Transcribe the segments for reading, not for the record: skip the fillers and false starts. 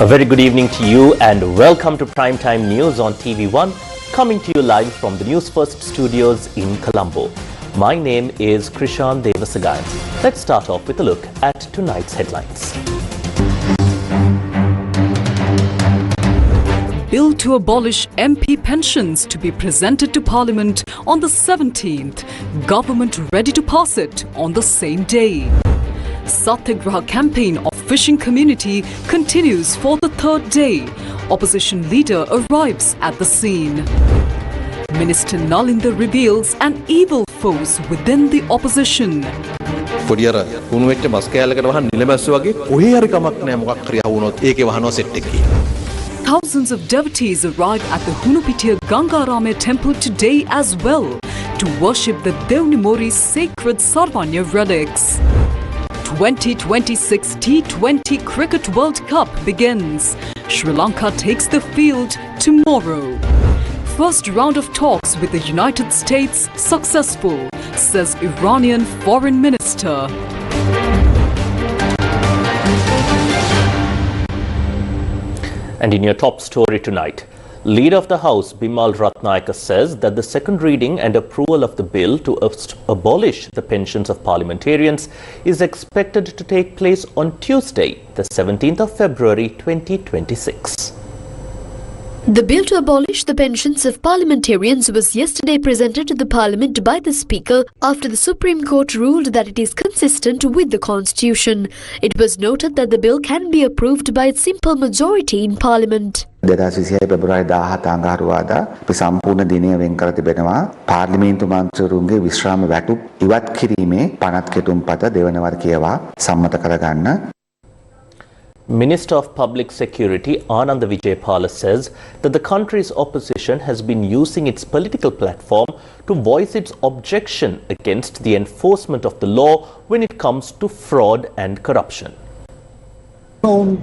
A very good evening to you and welcome to Primetime News on TV1, coming to you live from the Newsfirst studios in Colombo. My name is Krishan Devasagayan. Let's start off with a look at tonight's headlines. Bill to abolish MP pensions to be presented to Parliament on the 17th. Government ready to pass it on the same day. Satyagraha campaign of fishing community continues for the third day. Opposition leader arrives at the scene. Minister Nalinda reveals an evil force within the opposition. Thousands of devotees arrive at the Hunupitiya Gangarame temple today as well to worship the Devnimori's sacred Sarvanya relics. 2026 T20 Cricket World Cup begins. Sri Lanka takes the field tomorrow. First round of talks with the United States successful, says Iranian Foreign Minister. And in your top story tonight, Leader of the House Bimal Ratnayaka says that the second reading and approval of the bill to abolish the pensions of parliamentarians is expected to take place on Tuesday, the 17th of February 2026. The bill to abolish the pensions of parliamentarians was yesterday presented to the Parliament by the Speaker after the Supreme Court ruled that it is consistent with the Constitution. It was noted that the bill can be approved by a simple majority in Parliament. 2026 පෙබරවාරි 17 අඟහරුවාදා අපි සම්පූර්ණ දිනය වෙන් කර තිබෙනවා පාර්ලිමේන්තු මන්ත්‍රීවරුන්ගේ විශ්‍රාම වැටුප් ඉවත් කිරීමේ පනත් කෙටුම්පත දෙවනවර කියවා සම්මත කරගන්න. Minister of Public Security Ananda Vijaypala says that the country's opposition has been using its political platform to voice its objection against the enforcement of the law when it comes to fraud and corruption.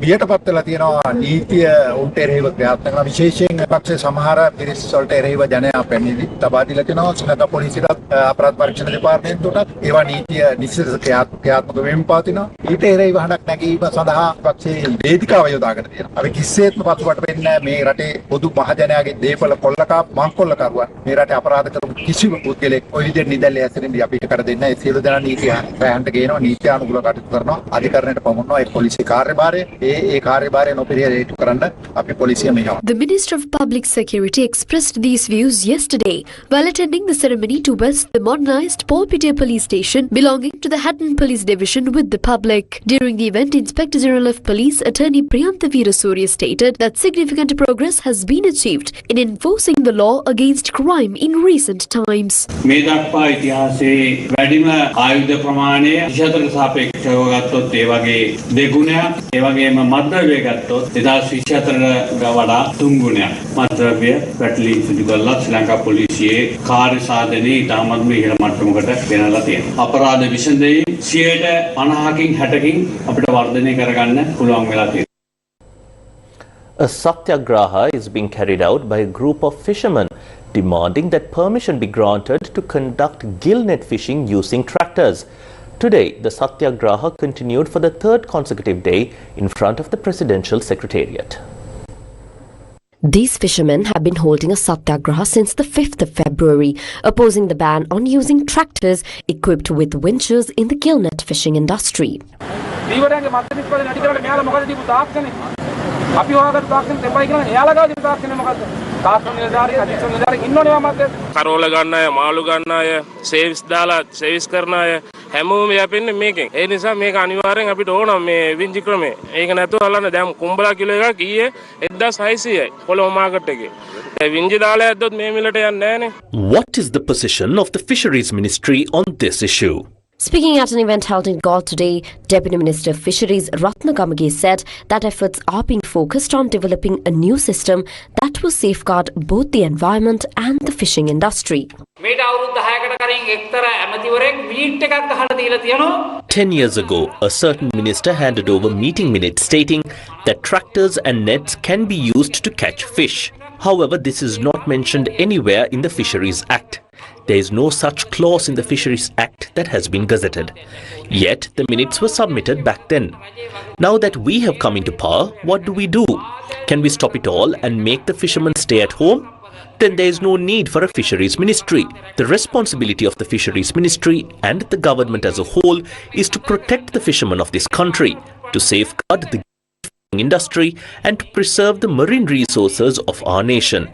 බියට පත් වෙලා තියෙනවා නීතිය උන්ට එරෙහිව ක්‍රියාත්මක කරන විශේෂයෙන් පක්ෂ සමහර පිරිස් වලට එරෙහිව ජනයා පැමිණිලි තබා දීලා තියෙනවා ශ්‍රී පොලිසියට අපරාධ පරීක්ෂණ දෙපාර්තමේන්තුවට ඒවා නීතිය නිශ්චිත ක්‍රියාත්මක වෙමින් පවතිනවා ඊට එරෙහිව හඬක් නැගීම සඳහා පක්ෂයේ වේදිකාව යොදාගෙන තියෙනවා අපි කිසිසේත්ම පසුබට වෙන්නේ මේ රටේ පොදු මහජනයාගේ දේපල කොල්ලකා මංකොල්ලකරුවන් මේ රටේ අපරාධ කරපු කිසිම පුද්ගලෙක් ඔය විදිහට නිදැල්ලේ ඇසිරෙන්නේ අපි ඊට කර දෙන්නේ ඒ සියලු දෙනා නීතිය පැහැන්ට ගේනවා නීත්‍යානුකූලව කටයුතු කරනවා අධිකරණයට පමුණනවා ඒ පොලිසිය කාර්යභාරය The Minister of Public Security expressed these views yesterday while attending the ceremony to vest the modernized Polpitiya police station belonging to the Hatton Police Division with the public. During the event, Inspector General of Police Attorney Priyantha Veerasurya stated that significant progress has been achieved in enforcing the law against crime in recent times. මත්ද්‍රව්‍ය ගත්තොත් 2024ට වඩා 3 ගුණයක් මත්ද්‍රව්‍ය පැටලී සිදු කළා ශ්‍රී ලංකා පොලිසියේ කාර්ය සාධනයේ ඉතාමත්ම ඉහළ මට්ටමකට ගෙනලා තියෙනවා. අපරාධ විසඳීම් 50කින් 60කින් අපිට වර්ධනය කරගන්න පුළුවන් වෙලා තියෙනවා. A satyagraha is being carried out by a group of fishermen demanding that permission be granted to conduct gill net fishing using tractors. Today, the Satyagraha continued for the third consecutive day in front of the Presidential Secretariat. These fishermen have been holding a Satyagraha since the 5th of February, opposing the ban on using tractors equipped with winches in the gill net fishing industry. කරෝල ගන්න අය මාළු ගන්න අය සේවිස් දාලා සේවිස් කරන අය හැමෝම යපෙන්නේ මේකෙන් ඒ නිසා මේක අනිවාර්යෙන් අපිට ඕන මේ වින්ජි ක්‍රමය ඒක නැතුව අල්ලන්න දැන් කුඹලා කිලෝ එකක් ඊයේ 1600යි කොළඹ මාකට් එකේ ඒ වින්ජි දාලා ඇද්දොත් මේ මිලට යන්නේ නැහනේ. What is the position of the Fisheries Ministry on this issue? Speaking at an event held in Galle today, Deputy Minister of Fisheries Ratna Gamage said that efforts are being focused on developing a new system that will safeguard both the environment and the fishing industry. 10 years ago, a certain minister handed over meeting minutes stating that tractors and nets can be used to catch fish. However, this is not mentioned anywhere in the Fisheries Act. There is no such clause in the Fisheries Act that has been gazetted. Yet, the minutes were submitted back then. Now that we have come into power, what do? Can we stop it all and make the fishermen stay at home? Then there is no need for a fisheries ministry. The responsibility of the fisheries ministry and the government as a whole is to protect the fishermen of this country, to safeguard the industry and to preserve the marine resources of our nation.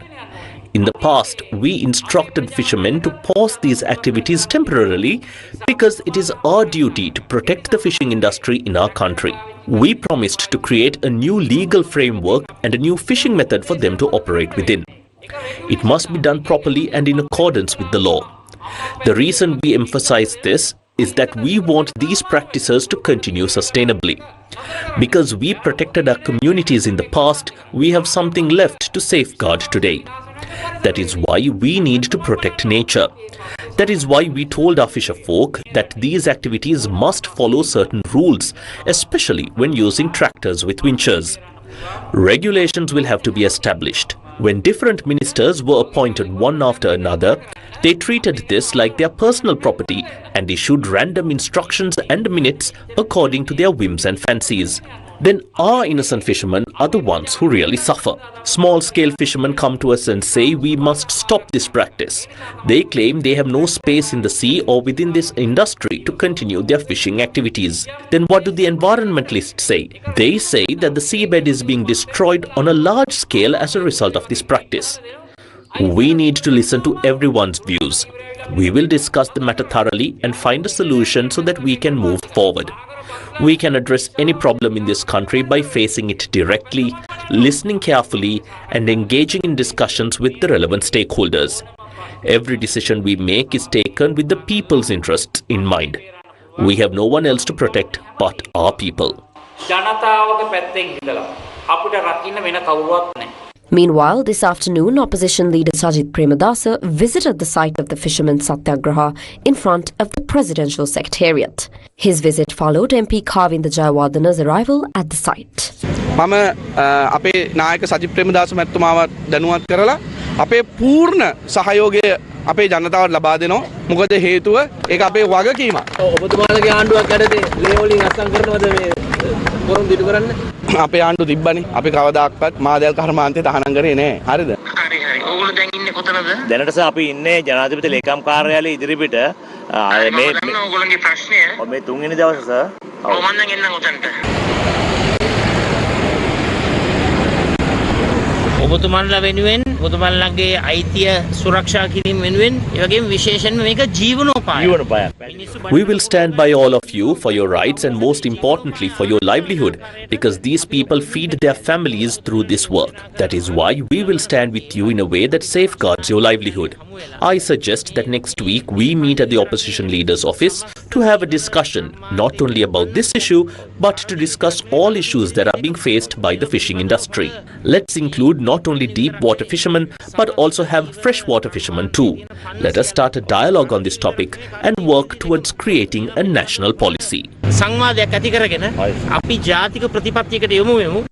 In the past, we instructed fishermen to pause these activities temporarily because it is our duty to protect the fishing industry in our country. We promised to create a new legal framework and a new fishing method for them to operate within. It must be done properly and in accordance with the law. The reason we emphasize this is that we want these practices to continue sustainably. Because we protected our communities in the past, we have something left to safeguard today. That is why we need to protect nature. That is why we told our fisher folk that these activities must follow certain rules, especially when using tractors with winches. Regulations will have to be established. When different ministers were appointed one after another, they treated this like their personal property and issued random instructions and minutes according to their whims and fancies. Then our innocent fishermen are the ones who really suffer. Small-scale fishermen come to us and say we must stop this practice. They claim they have no space in the sea or within this industry to continue their fishing activities. Then what do the environmentalists say? They say that the seabed is being destroyed on a large scale as a result of this practice. We need to listen to everyone's views. We will discuss the matter thoroughly and find a solution so that we can move forward. We can address any problem in this country by facing it directly, listening carefully, and engaging in discussions with the relevant stakeholders. Every decision we make is taken with the people's interests in mind. We have no one else to protect but our people. Meanwhile, this afternoon, opposition leader Sajith Premadasa visited the site of the Fishermen's Satyagraha in front of the presidential secretariat. His visit followed MP Kavinda Jayawardana's arrival at the site. මම අපේ නායක සජිත් ප්‍රේමදාස මැතිතුමාව දැනුවත් කරලා අපේ පූර්ණ සහයෝගය අපේ ජනතාවට ලබා දෙනවා. මොකද හේතුව ඒක අපේ වගකීමක්. ඔබතුමාලගේ ආණ්ඩුවක් යටතේ ලේ වලින් අත්සන් කරනවද මේ පොරොන්දු ඉටු කරන්න? අපේ ආණ්ඩුව තිබ්බනේ. අපි කවදාක්වත් මාදල් කර්මාන්තේ තහනම් කරේ නෑ. හරිද? හරි හරි. ඕගොල්ලෝ දැන් ඉන්නේ කොතනද? දැනට අපි ඉන්නේ ජනාධිපති ලේකම් කාර්යාලයේ ඉදිරිපිට මේ ඕගොල්ලන්ගේ ප්‍රශ්නය මේ තුන්වෙනි දවසේ සර්. ඔව් මම දැන් එන්නම් ඔතනට. ඔබතුමන්ලා වෙනුවෙන් ඔබතුමන්ලාගේ අයිතිය සුරක්ෂා කිරීම වෙනුවෙන් ඒ වගේම විශේෂයෙන්ම මේක ජීවනෝපායක්. We will stand by all of you for your rights and most importantly for your livelihood because these people feed their families through this work. That is why we will stand with you in a way that safeguards your livelihood. I suggest that next week we meet at the opposition leader's office to have a discussion not only about this issue but to discuss all issues that are being faced by the fishing industry. Let's include not only deep water fishermen but also have freshwater fishermen too. Let us start a dialogue on this topic and work towards creating a national policy. සංවාදයක් ඇති කරගෙන අපි ජාතික ප්‍රතිපත්තියකට යමු වෙමු.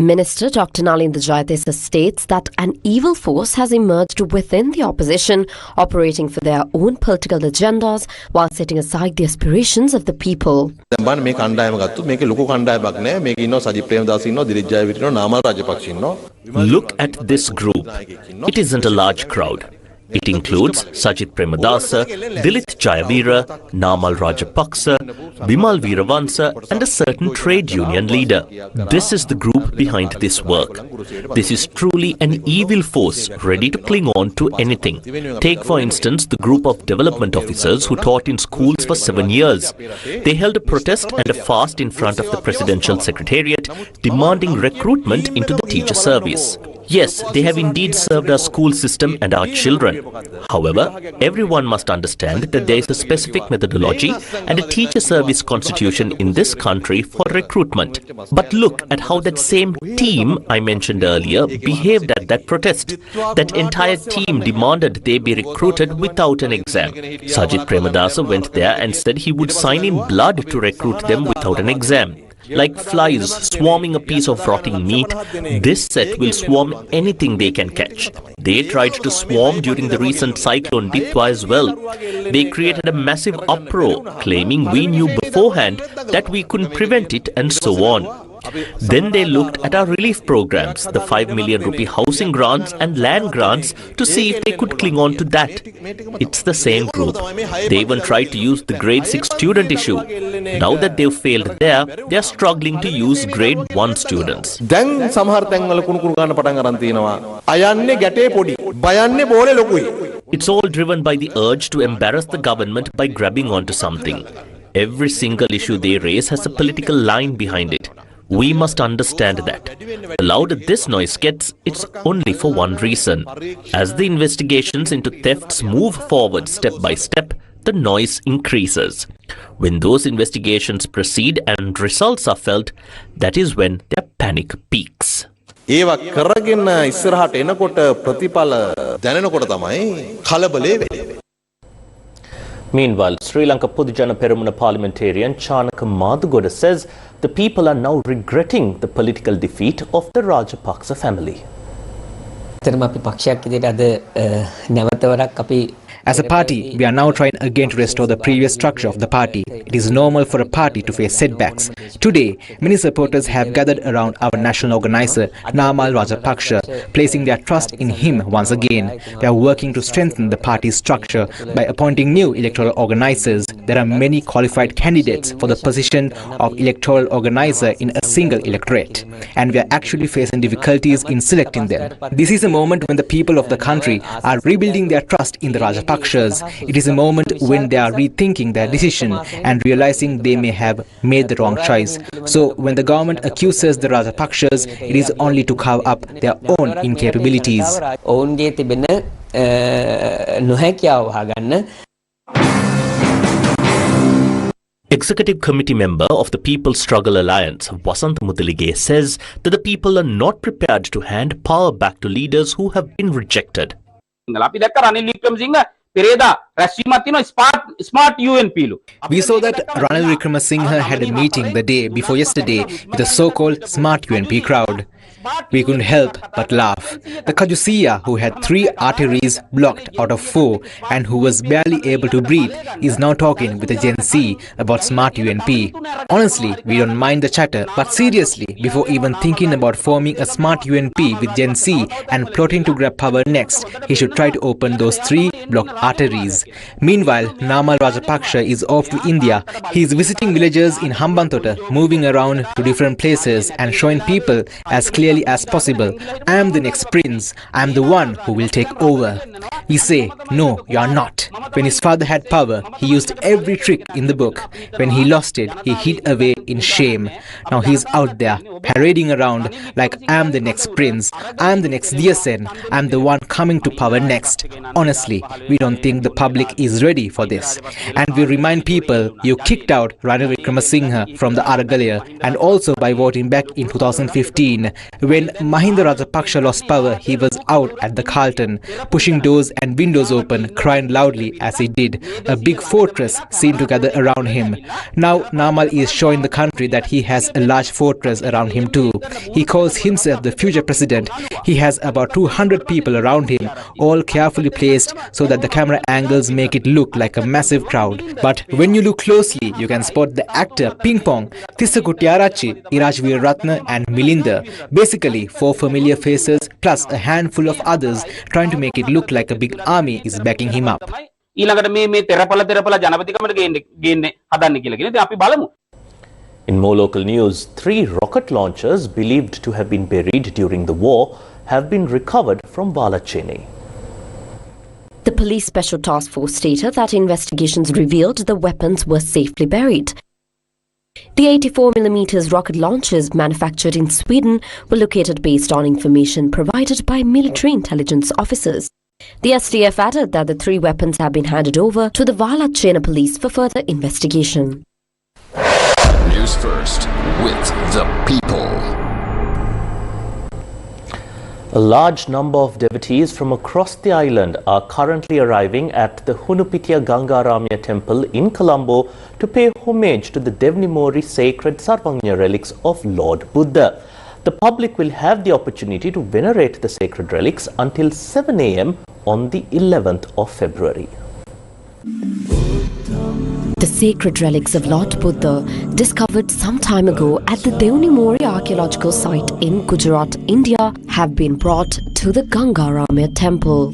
Minister Dr. Nalinda Jayatesa states that an evil force has emerged within the opposition, operating for their own political agendas while setting aside the aspirations of the people. Look at this group. It isn't a large crowd. It includes Sajith Premadasa, Dilith Jayavira, Namal Rajapaksa, Bimal Veeravansa and a certain trade union leader. This is the group behind this work. This is truly an evil force ready to cling on to anything. Take for instance the group of development officers who taught in schools for 7 years. They held a protest and a fast in front of the presidential secretariat demanding recruitment into the teacher service. Yes, they have indeed served our school system and our children. However, everyone must understand that there is a specific methodology and a teacher service constitution in this country for recruitment. But look at how that same team I mentioned earlier behaved at that protest. That entire team demanded they be recruited without an exam. Sajith Premadasa went there and said he would sign in blood to recruit them without an exam. Like flies swarming a piece of rotting meat, this set will swarm anything they can catch. They tried to swarm during the recent cyclone Ditwa as well. They created a massive uproar, claiming we knew beforehand that we couldn't prevent it and so on. Then they looked at our relief programs, the 5 million rupee housing grants and land grants, to see if they could cling on to that. It's the same group. They even tried to use the grade 6 student issue. Now that they've failed there, they're struggling to use grade 1 students. It's all driven by the urge to embarrass the government by grabbing onto something. Every single issue they raise has a political line behind it. We must understand that. The louder this noise gets, it's only for one reason. As the investigations into thefts move forward step by step, the noise increases. When those investigations proceed and results are felt, that is when their panic peaks. Meanwhile, Sri Lanka Pudujana Peramuna parliamentarian Chanaka Madhugoda says the people are now regretting the political defeat of the Rajapaksa family. As a party, we are now trying again to restore the previous structure of the party. It is normal for a party to face setbacks. Today, many supporters have gathered around our national organizer, Namal Rajapaksa, placing their trust in him once again. We are working to strengthen the party's structure by appointing new electoral organizers. There are many qualified candidates for the position of electoral organizer in a single electorate, and we are actually facing difficulties in selecting them. This is a moment when the people of the country are rebuilding their trust in the Rajapaksa. It is a moment when they are rethinking their decision and realizing they may have made the wrong choice. So when the government accuses the Rajapakshas, it is only to cover up their own incapabilities. Executive Committee member of the People's Struggle Alliance, Vasant Muthalige, says that the people are not prepared to hand power back to leaders who have been rejected. We saw that Ranil Wickremesinghe had a meeting the day before yesterday with the so-called Smart UNP crowd. We couldn't help but laugh. The Kajusiya, who had 3 arteries blocked out of 4 and who was barely able to breathe, is now talking with the Gen Z about Smart UNP. Honestly, we don't mind the chatter, but seriously, before even thinking about forming a Smart UNP with Gen Z and plotting to grab power next, he should try to open those 3 blocked arteries. Meanwhile, Namal Rajapaksa is off to India. He is visiting villages in Hambantota, moving around to different places and showing people as clearly as possible, I am the next prince, I am the one who will take over. We say, no, you are not. When his father had power, he used every trick in the book. When he lost it, he hid away in shame. Now he is out there, parading around like I am the next prince, I am the next Diyasen, I am the one coming to power next. Honestly, we don't think the public is ready for this. And we remind people, you kicked out Ranil Wickremesinghe from the Aragalaya, and also by voting back in 2015. When Mahinda Rajapaksa lost power, he was out at the Carlton, pushing doors and windows open, crying loudly as he did. A big fortress seemed to gather around him. Now Namal is showing the country that he has a large fortress around him too. He calls himself the future president. He has about 200 people around him, all carefully placed so that the camera angles make it look like a massive crowd. But when you look closely, you can spot the actor Ping Pong, Tissakuttiarachi, Iraj Veeraratne and Milinda. Basically, 4 familiar faces plus a handful of others trying to make it look like a big army is backing him up. In more local news, 3 rocket launchers believed to have been buried during the war have been recovered from Valacheni. The police special task force stated that investigations revealed the weapons were safely buried. The 84mm rocket launchers manufactured in Sweden were located based on information provided by military intelligence officers. The SDF added that the 3 weapons have been handed over to the Valachena police for further investigation. Newsfirst with the people. A large number of devotees from across the island are currently arriving at the Hunupitiya Gangaramya temple in Colombo to pay homage to the Devnimori sacred Sarvagnya relics of Lord Buddha. The public will have the opportunity to venerate the sacred relics until 7 a.m. on the 11th of February. The sacred relics of Lord Buddha, discovered some time ago at the Devnimori archaeological site in Gujarat, India, have been brought to the Gangaramya temple.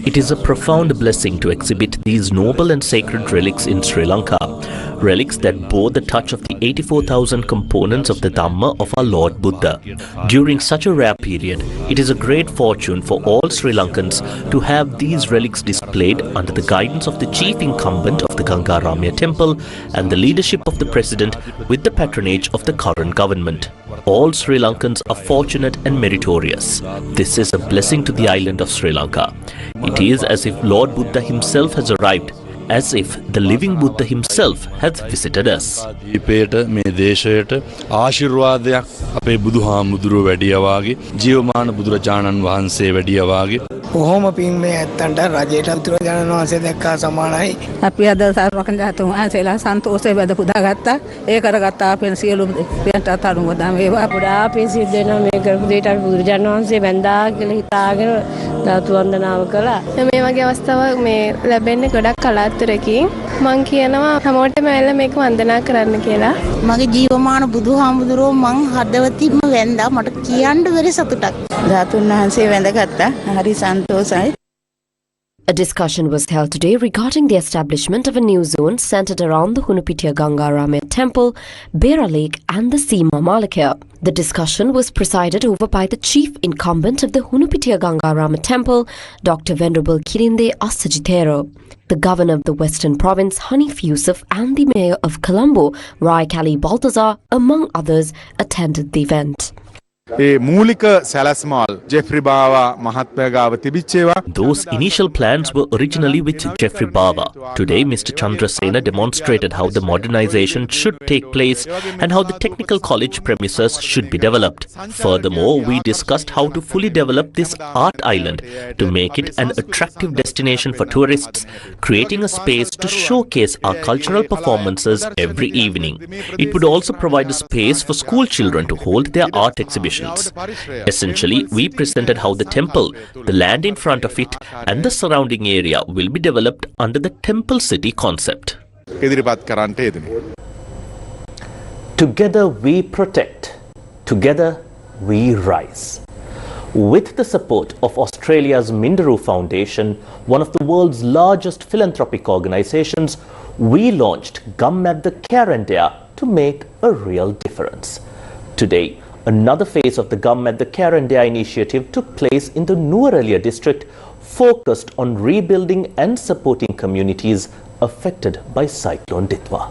It is a profound blessing to exhibit these noble and sacred relics in Sri Lanka. Relics that bore the touch of the 84,000 components of the Dhamma of our Lord Buddha. During such a rare period, it is a great fortune for all Sri Lankans to have these relics displayed under the guidance of the chief incumbent of the Gangaramya temple and the leadership of the president with the patronage of the current government. All Sri Lankans are fortunate and meritorious. This is a blessing to the island of Sri Lanka. It is as if Lord Buddha himself has arrived, as if the living Buddha himself has visited us. කොහොම පින් මේ ඇත්තන්ට රජයට බුදුරජාණන් වහන්සේ දැක්කා සමානයි. අපි අද සර්වඥ ධාතුන් වහන්සේලා සන්තෝෂයෙන් වැද පුදාගත්තා. ඒ කරගත්තා අපේ සියලු පියන්ට අනුමෝදන් වේවා. පුරා අපි සිද්ධ වෙන මේ කරපු දෙයට අපි බුදුරජාණන් වහන්සේ වැඳා කියලා හිතාගෙන ධාතු වන්දනාව කළා. මේ වගේ අවස්ථාවක් මේ ලැබෙන්නේ ගොඩක් කලාතුරකින්. මං කියනවා හැමෝටම ඇවිල්ලා මේක වන්දනා කරන්න කියලා. මගේ ජීවමාන බුදුහාමුදුරුවෝ මං හදවතින්ම වැඳා මට කියන්න බැරි සතුටක්. ධාතුන් වහන්සේ වැඳගත්තා. හරි A discussion was held today regarding the establishment of a new zone centered around the Hunupitiya Gangaramya temple, Bera Lake and the Seema Malakya. The discussion was presided over by the chief incumbent of the Hunupitiya Gangaramya temple, Dr. Venerable Kirinde Assajithero. The governor of the Western Province, Hanif Yusuf, and the mayor of Colombo, Rai Kali Baltazar, among others, attended the event. Those initial plans were originally with Jeffrey Bawa. Today, Mr. Chandrasena demonstrated how the modernization should take place and how the technical college premises should be developed. Furthermore, we discussed how to fully develop this art island to make it an attractive destination for tourists, creating a space to showcase our cultural performances every evening. It would also provide a space for school children to hold their art exhibitions. Essentially, we presented how the temple, the land in front of it, and the surrounding area will be developed under the temple city concept. Together we protect, together we rise. With the support of Australia's Minderoo Foundation, one of the world's largest philanthropic organizations, we launched Gum at the Care to make a real difference. Today, another phase of the Gum at the Care initiative took place in the Nuwara district, focused on rebuilding and supporting communities affected by Cyclone Ditwa.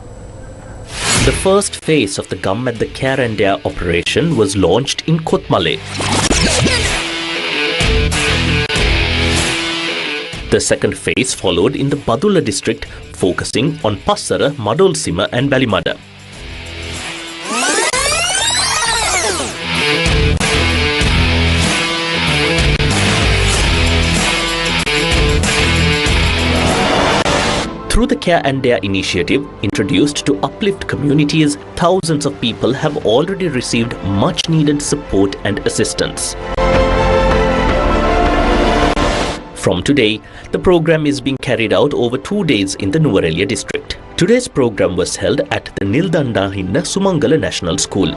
The first phase of the Gum at the Care operation was launched in Kotmale. The second phase followed in the Badula district, focusing on Passara, Madolsima and Balimada. Through the Care and Dare initiative, introduced to uplift communities, thousands of people have already received much needed support and assistance. From today, the program is being carried out over 2 days in the Nuwara district. Today's program was held at the Nildandahinna Sumangala National School.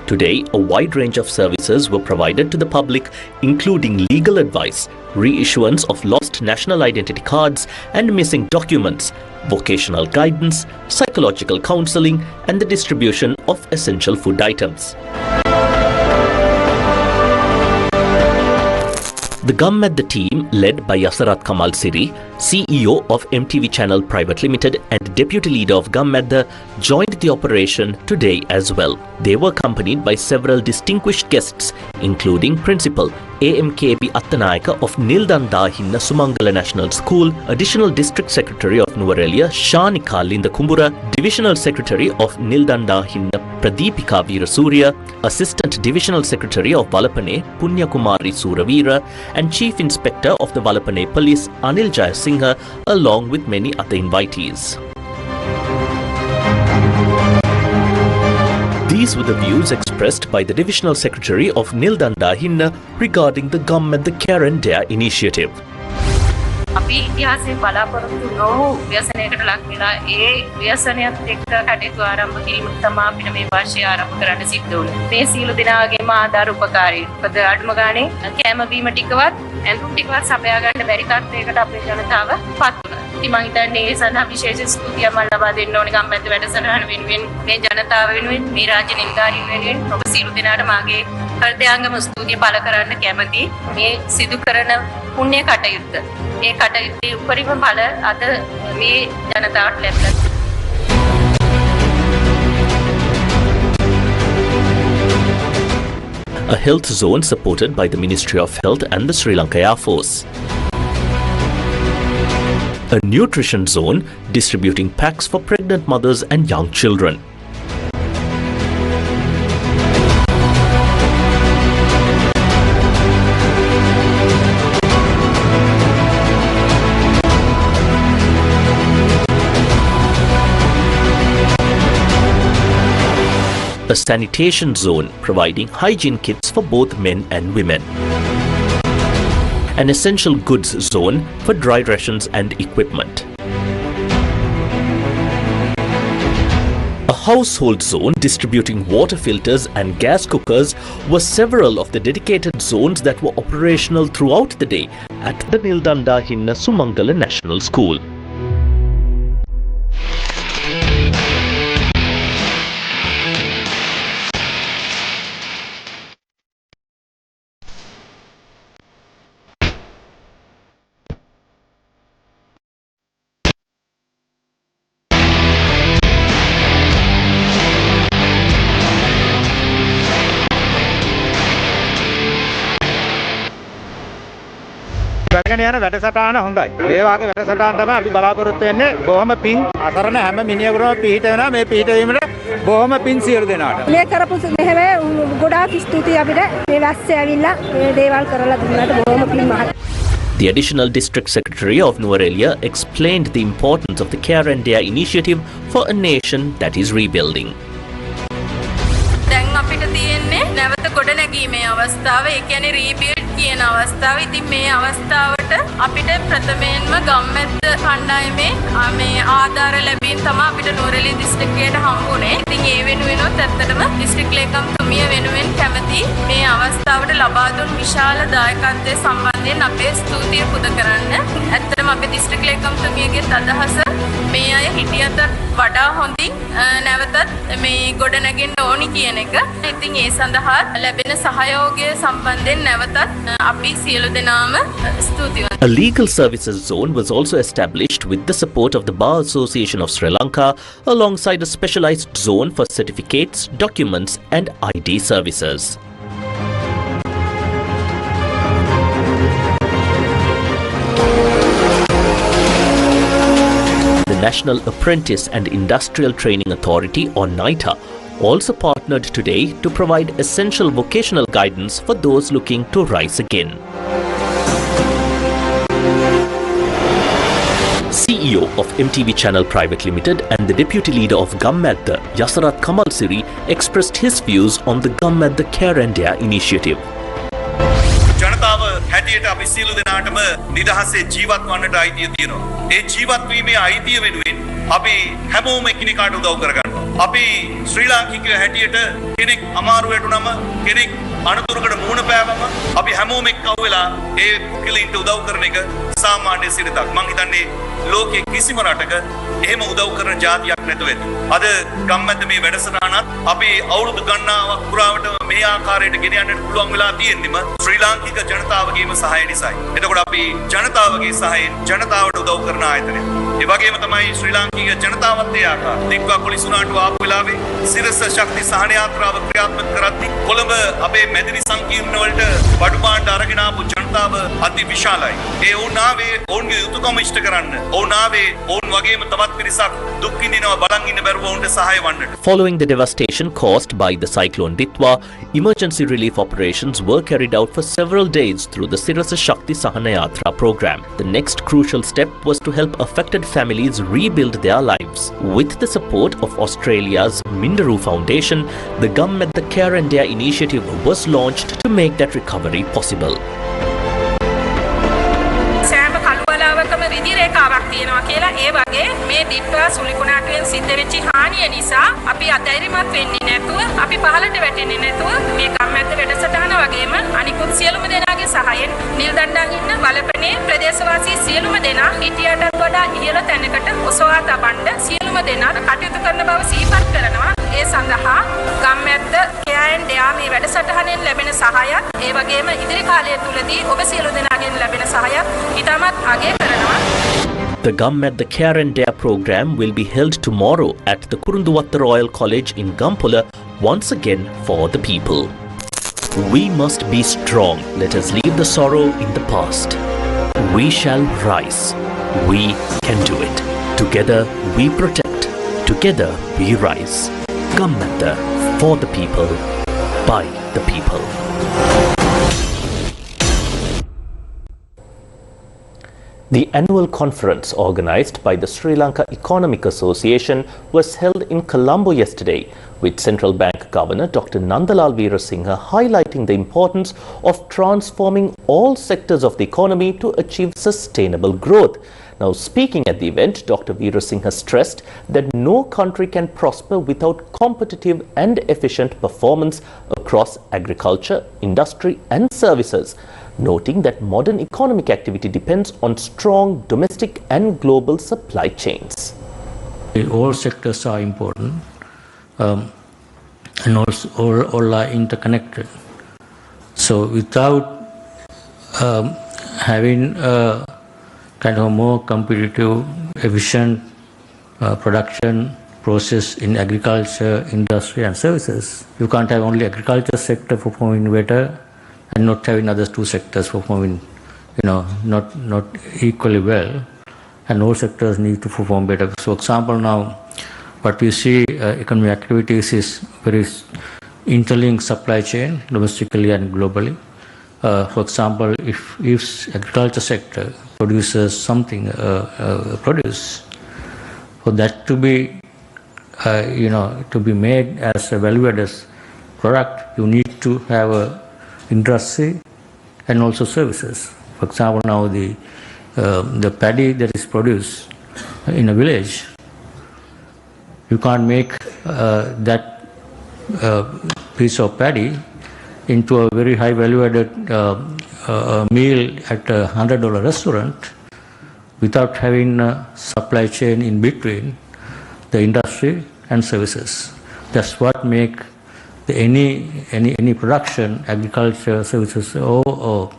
Today, a wide range of services were provided to the public, including legal advice, reissuance of lost national identity cards and missing documents, vocational guidance, psychological counseling, and the distribution of essential food items. The Gammadda team, led by Yasarat Kamal Siri, CEO of MTV Channel Private Limited and Deputy Leader of Gammadda, joined the operation today as well. They were accompanied by several distinguished guests, including Principal AMKB Attanayaka of Nildandahinna Sumangala National School, Additional District Secretary of Nuwara Shanika Linda Kumbura, Divisional Secretary of Nildandahinna Pradeepika Veerasurya, Assistant Divisional Secretary of Valapane Punya Kumari Suravira, and Chief Inspector of the Valapane Police Anil Jayasinghe, along with many other invitees. These were the views expressed by the Divisional Secretary of Nildandahinna regarding the Gammadda Care and Dare initiative. අපි ඉතිහාසයේ බලාපොරොත්තු නොවූ ව්‍යසනයකට ලක් වෙලා ඒ ව්‍යසනයත් එක්ක කටයුතු ආරම්භ කිරීම තමයි අපිට මේ වර්ෂය ආරම්භ කරන්න සිද්ධ වුණේ. මේ සීල දිනාගේම ආධාර උපකාරී. මොකද අඩුම ගානේ කැම බීම ටිකවත් ඇඳුම් ටිකවත් සපයා ගන්න බැරි තත්ත්වයකට අපේ ජනතාව පත් වුණා. ඉතින් මම හිතන්නේ ඒ සඳහා විශේෂ ස්තුතියක් මම ලබා දෙන්න ඕනේ ගම්මැද්ද වැඩසටහන වෙනුවෙන් මේ ජනතාව වෙනුවෙන් මේ රාජ්‍ය නිලධාරීන් වෙනුවෙන් ඔබ සියලු දෙනාට මාගේ හෘදයාංගම ස්තුතිය පළ කරන්න කැමැති. මේ සිදු කරන පුණ්‍ය කටයුත්ත ඒ කටයුත්තේ උපරිම බල අද මේ ජනතාවට ලැබෙනවා. A health zone supported by the Ministry of Health and the Sri Lanka Air Force. A nutrition zone distributing packs for pregnant mothers and young children. A sanitation zone providing hygiene kits for both men and women. An essential goods zone for dry rations and equipment. A household zone distributing water filters and gas cookers were several of the dedicated zones that were operational throughout the day at the Nildandahinna Sumangala National School. කරගෙන යන වැඩසටහන හොඳයි. ඒ වගේ වැඩසටහන තමයි අපි බලාපොරොත්තු වෙන්නේ. බොහොම පිං අසරණ හැම මිනිහෙකුටම පිහිට වෙනවා මේ පිහිට වීමට බොහොම පිං සියලු දෙනාට. මේ කරපු මෙහෙම ගොඩාක් ස්තුතියි අපිට මේ වැස්සේ ඇවිල්ලා මේ දේවල් කරලා දුන්නාට බොහොම පිං මහත්. The Additional District Secretary of Nuwara explained the importance of the Care and Dare initiative for a nation that is rebuilding. දැන් අපිට තියෙන්නේ නැවත ගොඩනැගීමේ අවස්ථාව. ඒ කියන්නේ රීබිල්ඩ් කියන අවස්ථාව. ඉතින් මේ අවස්ථාවට අපිට ප්‍රථමයෙන්ම ගම්මැද්ද කණ්ඩායමේ මේ ආධාර ලැබීම් තමයි අපිට නුවරඑළිය දිස්ත්‍රික්කයට හම්බුනේ. ඉතින් ඒ වෙනුවෙන්වත් ඇත්තටම දිස්ත්‍රික් ලේකම්තුමිය වෙනුවෙන් කැමති මේ අවස්ථාවට ලබා දුන් විශාල දායකත්වයේ සම්බන්ධයෙන් අපේ ස්තුතිය පුද කරන්න. ඇත්තටම අපේ දිස්ත්‍රික් ලේකම්තුමියගේ අදහස මේ අය හිටියට වඩා හොඳින් නැවතත් මේ ගොඩනැගෙන්න ඕනි කියන එක. ඉතින් ඒ සඳහා ලැබෙන සහයෝගය සම්බන්ධයෙන් නැවතත් අපි සියලු දෙනාම ස්තුතිවන්ත. A legal services zone was also established with the support of the Bar Association of Sri Lanka, alongside a specialized zone for certificates, documents and ID services. The National Apprentice and Industrial Training Authority, or NITA, also partnered today to provide essential vocational guidance for those looking to rise again. CEO of MTV Channel Private Limited and the Deputy Leader of Gammadda, Yasarat Kamal Siri, expressed his views on the Gammadda Care and Dare initiative. ජනතාව හැටියට අපි සියලු දෙනාටම නිදහසේ ජීවත් වන්නට අයිතිය තියෙනවා. ඒ ජීවත් වීමේ අයිතිය වෙනුවෙන් අපි හැමෝම එකිනෙකාට උදව් කරගන්නවා. අපි ශ්‍රී ලාංකිකයෝ හැටියට කෙනෙක් අමාරු වැටුනම කෙනෙක් අනතුරකට මුහුණ පෑවම අපි හැමෝම එක්කව වෙලා ඒ පුකිලින්ට උදව් කරන එක සාමාන්‍ය සිරිතක්. මං හිතන්නේ ලෝකයේ කිසිම රටක එහෙම උදව් කරන ජාතියක් නැතුව ඇති. අද ගම්මැද්ද මේ වැඩසටහනත් අපි අවුරුදු ගණනාවක් පුරාවට මේ ආකාරයට ගෙන යන්නට පුළුවන් වෙලා තියෙන්නෙම ශ්‍රී ලාංකික ජනතාවගේම සහාය නිසායි. එතකොට අපි ජනතාවගේ සහායෙන් ජනතාවට උදව් කරන ආයතනය. ඒ වගේම තමයි ශ්‍රී ලාංකික ජනතාවත් ඒ ආකාර දික්වා පොලිස් උනාටුව ආපු වෙලාවේ සිරස ශක්ති සහන යාත්‍රාව ක්‍රියාත්මක කරද්දී කොළඹ අපේ මැදිරි සංකීර්ණ වලට බඩු භාණ්ඩ අරගෙන ආපු ජනතාව අති විශාලයි. ඒ වුන් ආවේ ඔවුන්ගේ යුතුයකම ඉෂ්ට කරන්න. ඔවුන් ආවේ ඔවුන් වගේම තවත් පිරිසක් දුක් විඳිනවා බලන් ඉන්න බැරුව ඔවුන්ට සහාය වන්නට. Following the devastation caused by the cyclone Ditwa, emergency relief operations were carried out for several days through the Sirasa Shakti Sahana Yatra program. The next crucial step was to help affected families rebuild their lives. With the support of Australia's Mindaru Foundation, the Gammadda Care and Dare initiative was launched to make that recovery possible. විදි රේඛාවක් තියෙනවා කියලා ඒ වගේ මේ දිට්වා සුලිකුණාටුවෙන් සිද්ධ වෙච්ච හානිය නිසා අපි අධෛර්යමත් වෙන්නේ නැතුව අපි පහළට වැටෙන්නේ නැතුව මේ ගම්මැද්ද වැඩසටහන වගේම අනිකුත් සියලුම දෙනාගේ සහායෙන් නිල්දණ්ඩන් ඉන්න වලපනේ ප්‍රදේශවාසී සියලුම දෙනා හිටියටත් වඩා ඉහළ තැනකට ඔසවා තබන්න සියලුම දෙනා කටයුතු කරන බව සිහිපත් කරනවා. ඒ සඳහා ගම්මැද්ද Care and Dare මේ වැඩසටහනෙන් ලැබෙන සහායත් ඒ වගේම ඉදිරි කාලය තුලදී ඔබ සියලු දෙනාගෙන් ලැබෙන සහායත් ඉතාමත් අගය කරනවා. The Gammadda Care and Dare program will be held tomorrow at the Kurunduwatta Royal College in Gampola, once again for the people. We must be strong. Let us leave the sorrow in the past. We shall rise. We can do it. Together we protect. Together we rise. Gammadda, for the people, by the people. The annual conference organised by the Sri Lanka Economic Association was held in Colombo yesterday, with Central Bank Governor Dr. Nandalal Veerasinghe highlighting the importance of transforming all sectors of the economy to achieve sustainable growth. Now, speaking at the event, Dr. Veerasinghe stressed that no country can prosper without competitive and efficient performance across agriculture, industry and services, noting that modern economic activity depends on strong domestic and global supply chains. All sectors are important and also all are interconnected. So without having a kind of more competitive, efficient production process in agriculture, industry and services, you can't have only agriculture sector performing better and not having other two sectors performing, not equally well, and all sectors need to perform better. So, example now, what we see economic activities is very interlinked supply chain domestically and globally. For example, if agriculture sector produces something, produce, for that to be made as a value-added product, you need to have a industry and also services. For example, now the paddy that is produced in a village, you can't make that piece of paddy into a very high value-added meal at a $100 restaurant without having a supply chain in between the industry and services. That's what make any production, agriculture, services or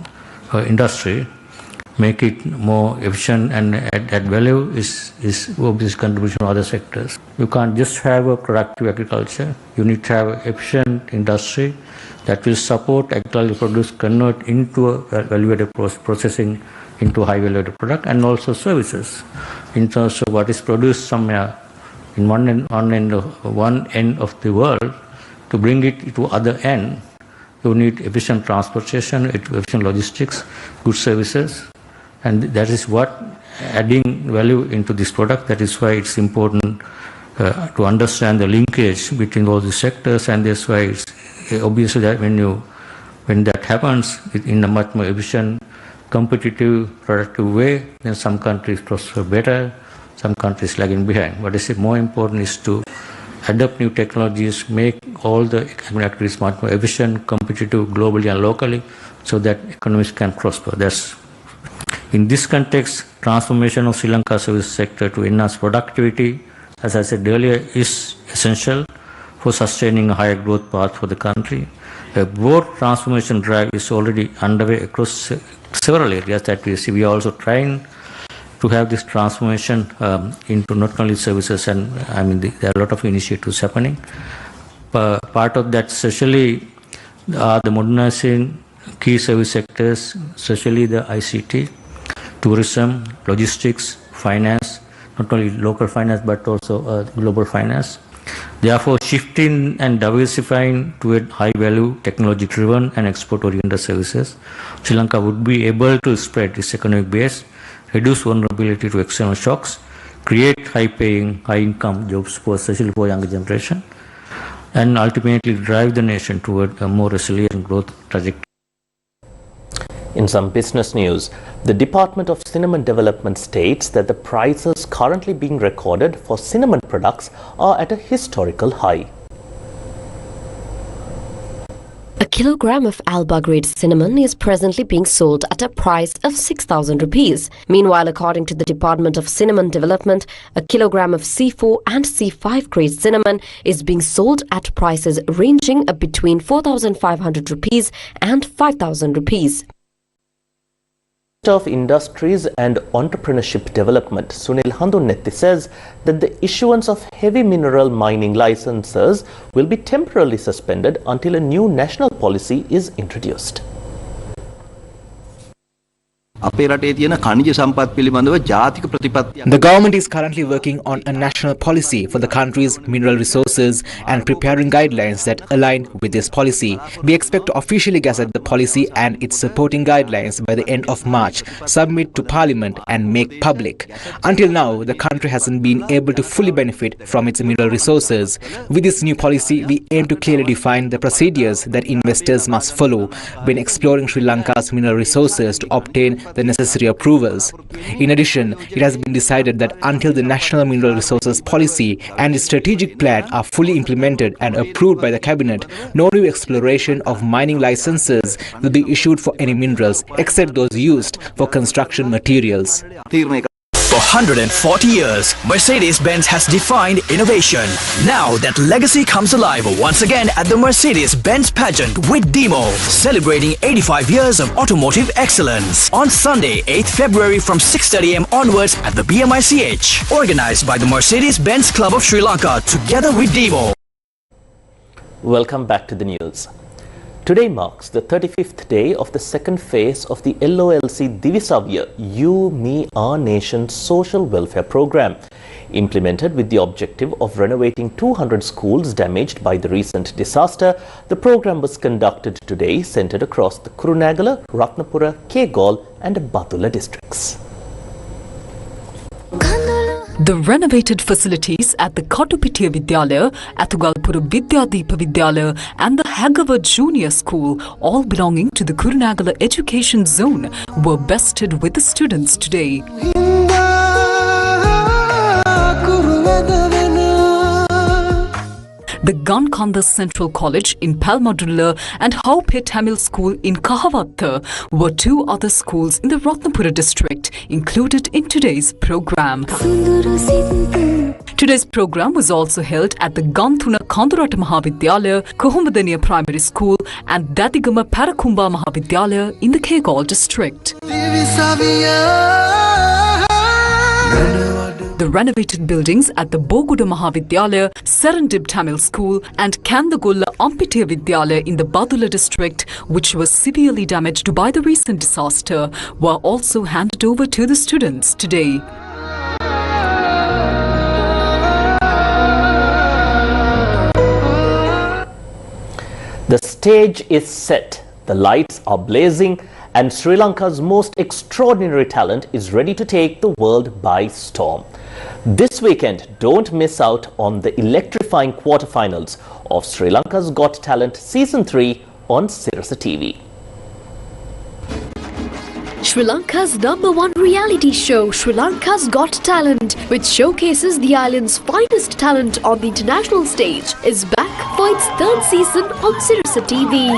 industry, make it more efficient and add value is obvious contribution of other sectors. You can't just have a productive agriculture. You need to have efficient industry that will support agricultural produce, convert into a value-added processing into high value-added product, and also services in terms of what is produced somewhere in one end of the world. To bring it to other end, you need efficient transportation, efficient logistics, good services, and that is what adding value into this product. That is why it's important to understand the linkage between all the sectors, and that's why it's obviously that when that happens in a much more efficient, competitive, productive way, then some countries prosper better, some countries lagging behind. What is more important is to adopt new technologies, make all the economic activities much more efficient, competitive globally and locally, so that economies can prosper. In this context, transformation of Sri Lanka service sector to enhance productivity, as I said earlier, is essential for sustaining a higher growth path for the country. A broad transformation drive is already underway across several areas that we see. We are also trying to have this transformation into not only services, and there are a lot of initiatives happening. Part of that, especially the modernizing key service sectors, especially the ICT, tourism, logistics, finance, not only local finance but also global finance. Therefore, shifting and diversifying toward high-value, technology-driven and export-oriented services, Sri Lanka would be able to spread its economic base, reduce vulnerability to external shocks, create high-paying, high-income jobs, especially for younger generation, and ultimately drive the nation toward a more resilient growth trajectory. In some business news, the Department of Cinnamon Development states that the prices currently being recorded for cinnamon products are at a historical high. A kilogram of Alba grade cinnamon is presently being sold at a price of 6,000 rupees. Meanwhile, according to the Department of Cinnamon Development, a kilogram of C4 and C5 grade cinnamon is being sold at prices ranging between 4,500 rupees and 5,000 rupees. Minister of Industries and Entrepreneurship Development, Sunil Handunetti, says that the issuance of heavy mineral mining licenses will be temporarily suspended until a new national policy is introduced. The government is currently working on a national policy for the country's mineral resources and preparing guidelines that align with this policy. We expect to officially gazette the policy and its supporting guidelines by the end of March, submit to Parliament and make public. Until now, the country hasn't been able to fully benefit from its mineral resources. With this new policy, we aim to clearly define the procedures that investors must follow when exploring Sri Lanka's mineral resources to obtain the necessary approvals. In addition, it has been decided that until the National Mineral Resources Policy and its strategic plan are fully implemented and approved by the Cabinet, no new exploration of mining licenses will be issued for any minerals except those used for construction materials. For 140 years, Mercedes-Benz has defined innovation. Now that legacy comes alive once again at the Mercedes-Benz pageant with Demo, celebrating 85 years of automotive excellence. On Sunday, 8th February from 6:30 am onwards at the BMICH. Organized by the Mercedes-Benz Club of Sri Lanka together with Demo. Welcome back to the news. Today marks the 35th day of the second phase of the LOLC Divisavya You, Me, Our Nation social welfare program. Implemented with the objective of renovating 200 schools damaged by the recent disaster, the program was conducted today centered across the Kurunegala, Ratnapura, Kegol and Batula districts. The renovated facilities at the Katupitiya Vidyalaya, Athugalpura Vidyadeepa Vidyalaya and the Hagava Junior School, all belonging to the Kurunegala Education Zone, were bested with the students today. The Gankanda Central College in Palmadulla and Haupe Tamil School in Kahavatta were two other schools in the Ratnapura district included in today's program. Today's program was also held at the Ganthuna Kandurata Mahavidyalaya, Kohumbadaniya Primary School and Dadigama Parakumba Mahavidyalaya in the Kegol district. The renovated buildings at the Boguda Mahavidyalaya, Serendib Tamil School and Kandagulla Ampitiya Vidyalaya in the Badula district, which was severely damaged by the recent disaster, were also handed over to the students today. The stage is set, the lights are blazing, and Sri Lanka's most extraordinary talent is ready to take the world by storm. This weekend, don't miss out on the electrifying quarterfinals of Sri Lanka's Got Talent Season 3 on Sirasa TV. Sri Lanka's #1 reality show, Sri Lanka's Got Talent, which showcases the island's finest talent on the international stage, is back for its 3rd season on Sirasa TV.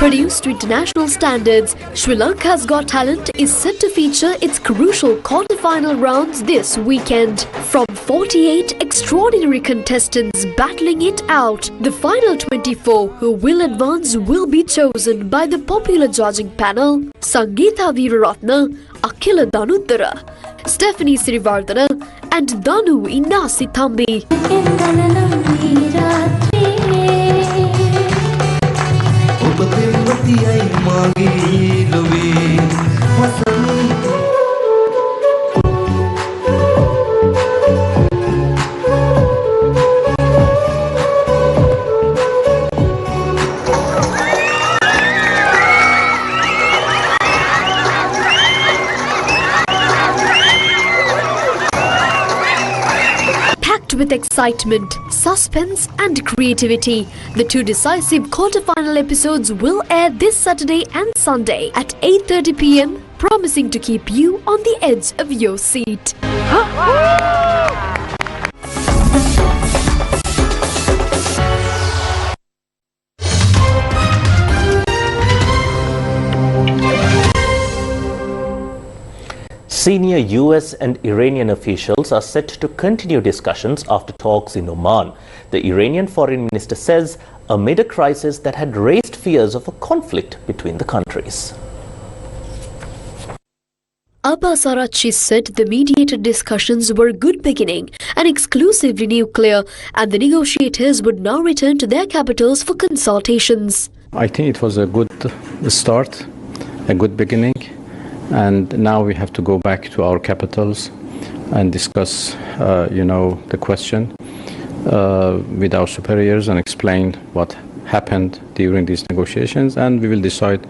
Produced to international standards, Sri Lanka's Got Talent is set to feature its crucial quarter-final rounds this weekend. From 48 extraordinary contestants battling it out, the final 24 who will advance will be chosen by the popular judging panel Sangeetha Veeraratne, Akila Danuddara, Stephanie Sirivardhana and Danu Innasi Thambi. With excitement, suspense and creativity, the 2 decisive quarter-final episodes will air this Saturday and Sunday at 8:30 p.m, promising to keep you on the edge of your seat. Senior US and Iranian officials are set to continue discussions after talks in Oman. The Iranian foreign minister says amid a crisis that had raised fears of a conflict between the countries. Abbas Araghchi said the mediated discussions were a good beginning and exclusively nuclear, and the negotiators would now return to their capitals for consultations. I think it was a good start, a good beginning. And now we have to go back to our capitals and discuss, the question with our superiors and explain what happened during these negotiations, and we will decide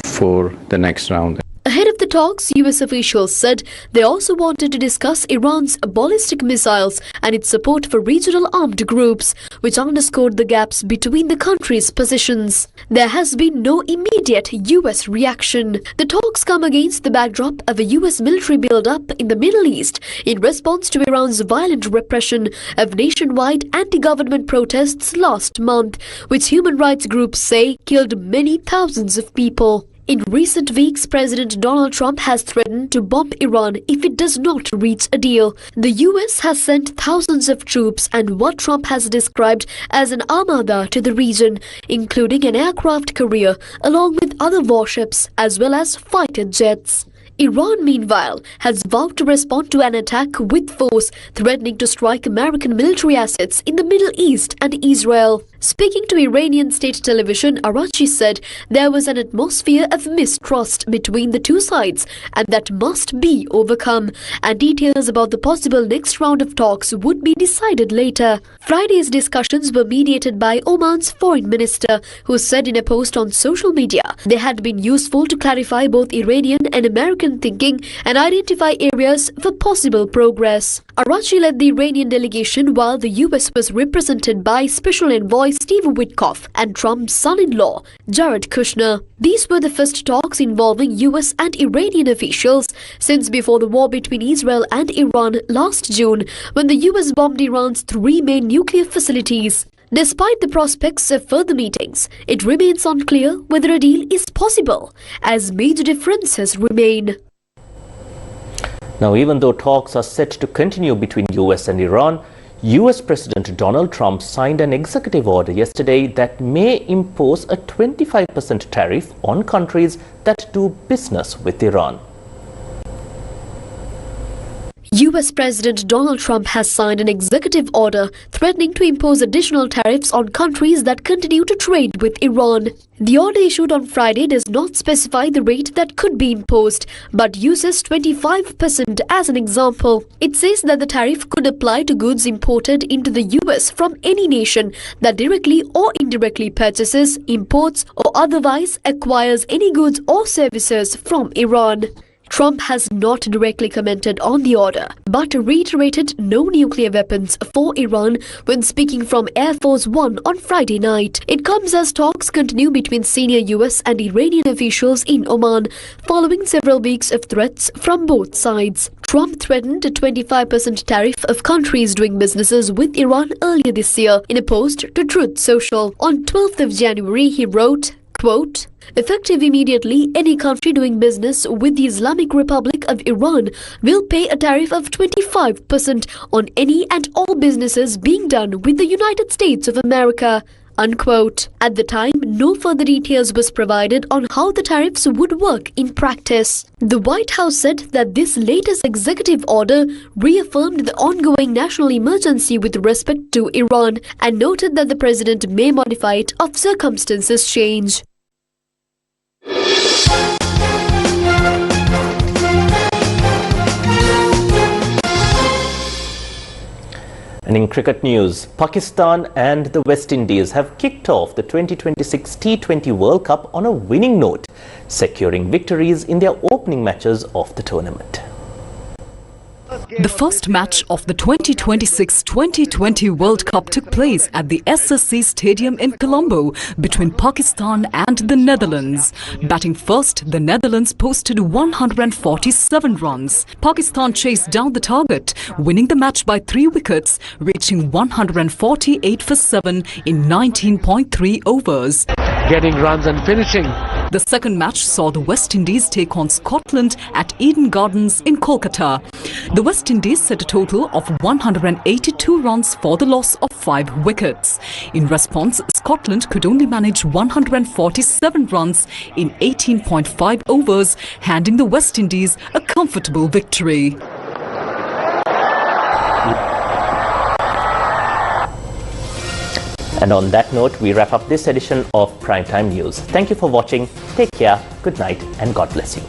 for the next round. Ahead of the talks, US officials said they also wanted to discuss Iran's ballistic missiles and its support for regional armed groups, which underscored the gaps between the countries' positions. There has been no immediate US reaction. The talks come against the backdrop of a US military build-up in the Middle East in response to Iran's violent repression of nationwide anti-government protests last month, which human rights groups say killed many thousands of people. In recent weeks, President Donald Trump has threatened to bomb Iran if it does not reach a deal. The US has sent thousands of troops and what Trump has described as an armada to the region, including an aircraft carrier, along with other warships as well as fighter jets. Iran, meanwhile, has vowed to respond to an attack with force, threatening to strike American military assets in the Middle East and Israel. Speaking to Iranian state television, Araghchi said there was an atmosphere of mistrust between the two sides and that must be overcome, and details about the possible next round of talks would be decided later. Friday's discussions were mediated by Oman's foreign minister, who said in a post on social media they had been useful to clarify both Iranian and American thinking and identify areas for possible progress. Araghchi led the Iranian delegation while the US was represented by Special Envoy Steve Witkoff and Trump's son-in-law, Jared Kushner. These were the first talks involving US and Iranian officials since before the war between Israel and Iran last June, when the US bombed Iran's 3 main nuclear facilities. Despite the prospects of further meetings, it remains unclear whether a deal is possible, as major differences remain. Now, even though talks are set to continue between US and Iran, US President Donald Trump signed an executive order yesterday that may impose a 25% tariff on countries that do business with Iran. US President Donald Trump has signed an executive order threatening to impose additional tariffs on countries that continue to trade with Iran. The order issued on Friday does not specify the rate that could be imposed, but uses 25% as an example. It says that the tariff could apply to goods imported into the US from any nation that directly or indirectly purchases, imports, or otherwise acquires any goods or services from Iran. Trump has not directly commented on the order, but reiterated no nuclear weapons for Iran when speaking from Air Force One on Friday night. It comes as talks continue between senior US and Iranian officials in Oman, following several weeks of threats from both sides. Trump threatened a 25% tariff of countries doing businesses with Iran earlier this year in a post to Truth Social. On 12th of January, he wrote, quote, "Effective immediately, any country doing business with the Islamic Republic of Iran will pay a tariff of 25% on any and all businesses being done with the United States of America." Unquote. At the time, no further details was provided on how the tariffs would work in practice. The White House said that this latest executive order reaffirmed the ongoing national emergency with respect to Iran and noted that the president may modify it if circumstances change. And in cricket news, Pakistan and the West Indies have kicked off the 2026 T20 World Cup on a winning note, securing victories in their opening matches of the tournament. The first match of the 2026 T20 World Cup took place at the SSC Stadium in Colombo between Pakistan and the Netherlands. Batting first, the Netherlands posted 147 runs. Pakistan chased down the target, winning the match by 3 wickets, reaching 148 for 7 in 19.3 overs. Getting runs and finishing. The second match saw the West Indies take on Scotland at Eden Gardens in Kolkata. The West Indies set a total of 182 runs for the loss of 5 wickets. In response, Scotland could only manage 147 runs in 18.5 overs, handing the West Indies a comfortable victory. And on that note, we wrap up this edition of Primetime News. Thank you for watching. Take care, good night, and God bless you.